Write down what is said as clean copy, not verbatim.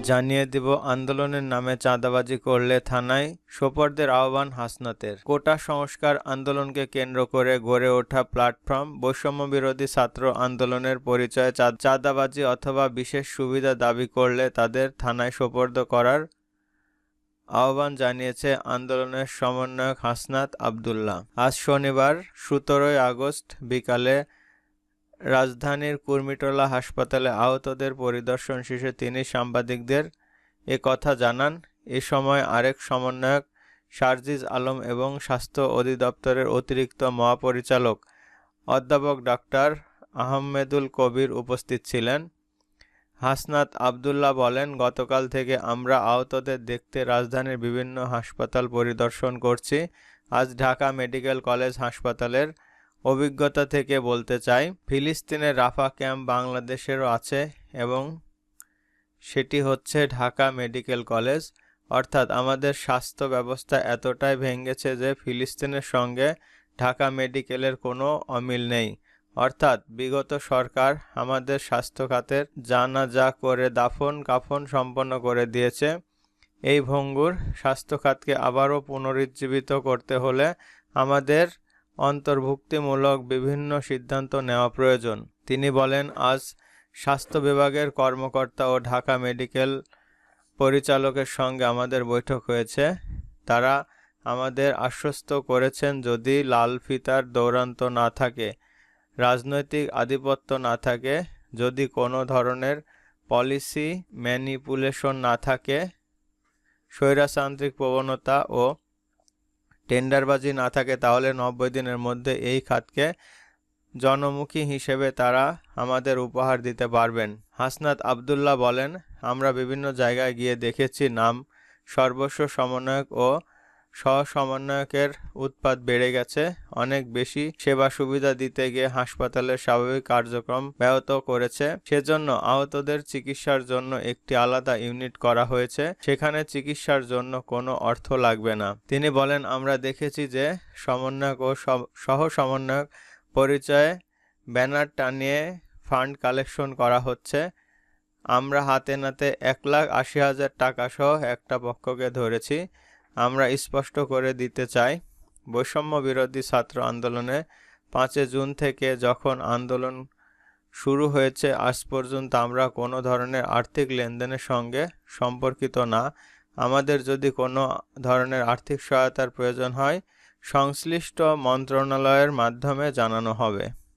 জানিয়ে দিব আন্দোলনের নামে চাঁদাবাজি করলে থানায় সোপর্দের আহ্বান হাসনাতের। কোটা সংস্কার আন্দোলনকে কেন্দ্র করে গড়ে ওঠা প্ল্যাটফর্ম বৈষম্য বিরোধী ছাত্র আন্দোলনের পরিচয়ে চাঁদাবাজি অথবা বিশেষ সুবিধা দাবি করলে তাদের থানায় সোপর্দ করার আহ্বান জানিয়েছে আন্দোলনের সমন্বয়ক হাসনাত আবদুল্লাহ। আজ শনিবার 17 আগস্ট বিকালে রাজধানীর কুর্মিটোলা হাসপাতালে আহতদের পরিদর্শন শেষে তিনি সাংবাদিকদের এ কথা জানান। এ সময় আরেক সমন্বয়ক শারজিজ আলম এবং স্বাস্থ্য অধিদপ্তরের অতিরিক্ত মহাপরিচালক অধ্যাপক ডাক্তার আহমেদুল কবির উপস্থিত ছিলেন। হাসনাত আবদুল্লাহ বলেন, গতকাল থেকে আমরা আহতদের দেখতে রাজধানীর বিভিন্ন হাসপাতাল পরিদর্শন করছি। আজ ঢাকা মেডিকেল কলেজ হাসপাতালের অভিজ্ঞতা থেকে বলতে চাই, ফিলিস্তিনের রাফা ক্যাম্প বাংলাদেশেরও আছে এবং সেটি হচ্ছে ঢাকা মেডিকেল কলেজ। অর্থাৎ আমাদের স্বাস্থ্য ব্যবস্থা এতটাই ভেঙেছে যে ফিলিস্তিনের সঙ্গে ঢাকা মেডিকেলের কোনো অমিল নেই। অর্থাৎ বিগত সরকার আমাদের স্বাস্থ্য খাতের জানাজা করে দাফন কাফন সম্পন্ন করে দিয়েছে। এই ভঙ্গুর স্বাস্থ্য খাতকে আবারও পুনরুজ্জীবিত করতে হলে আমাদের অন্তর্ভুক্তিমূলক বিভিন্ন সিদ্ধান্ত নেওয়া প্রয়োজন। তিনি বলেন, আজ স্বাস্থ্য বিভাগের কর্মকর্তা ও ঢাকা মেডিকেল পরিচালকের সঙ্গে আমাদের বৈঠক হয়েছে। তারা আমাদের আশ্বস্ত করেছেন, যদি লাল ফিতার দৌরাত্ম্য না থাকে, রাজনৈতিক আধিপত্য না থাকে, যদি কোনো ধরনের পলিসি ম্যানিপুলেশন না থাকে, স্বৈরতান্ত্রিক প্রবণতা ও টেন্ডারবাজি না থাকে, তাহলে 90 দিনের মধ্যে এই খাতকে জনমুখী হিসেবে তারা আমাদের উপহার দিতে পারবেন। হাসনাত আবদুল্লাহ বলেন, আমরা বিভিন্ন জায়গায় গিয়ে দেখেছি নাম সর্বস্ব সমন্বয়ক ও সহ-সমন্বয়কের উৎপাত বেড়ে গেছে। অনেক বেশি সেবা সুবিধা দিতে গিয়ে হাসপাতালের স্বাভাবিক কার্যক্রম ব্যাহত করেছে। সেজন্য আহতদের চিকিৎসার জন্য একটি আলাদা ইউনিট করা হয়েছে। সেখানে চিকিৎসার জন্য কোনো অর্থ লাগবে না। তিনি বলেন, আমরা দেখেছি যে সমন্বয়ক ও সহ-সমন্বয়ক পরিচয়ে ব্যানার টানিয়ে ফান্ড কালেকশন করা হচ্ছে। আমরা হাতে নাতে 1,80,000 টাকা সহ একটা পক্ষকে ধরেছি। আমরা স্পষ্ট করে দিতে চাই, বৈষম্য বিরোধী ছাত্র আন্দোলনে 5 জুন থেকে যখন আন্দোলন শুরু হয়েছে আজ পর্যন্ত আমরা কোনো ধরনের আর্থিক লেনদেনের সঙ্গে সম্পর্কিত না। আমাদের যদি কোনো ধরনের আর্থিক সহায়তার প্রয়োজন হয় সংশ্লিষ্ট মন্ত্রণালয়ের মাধ্যমে জানানো হবে।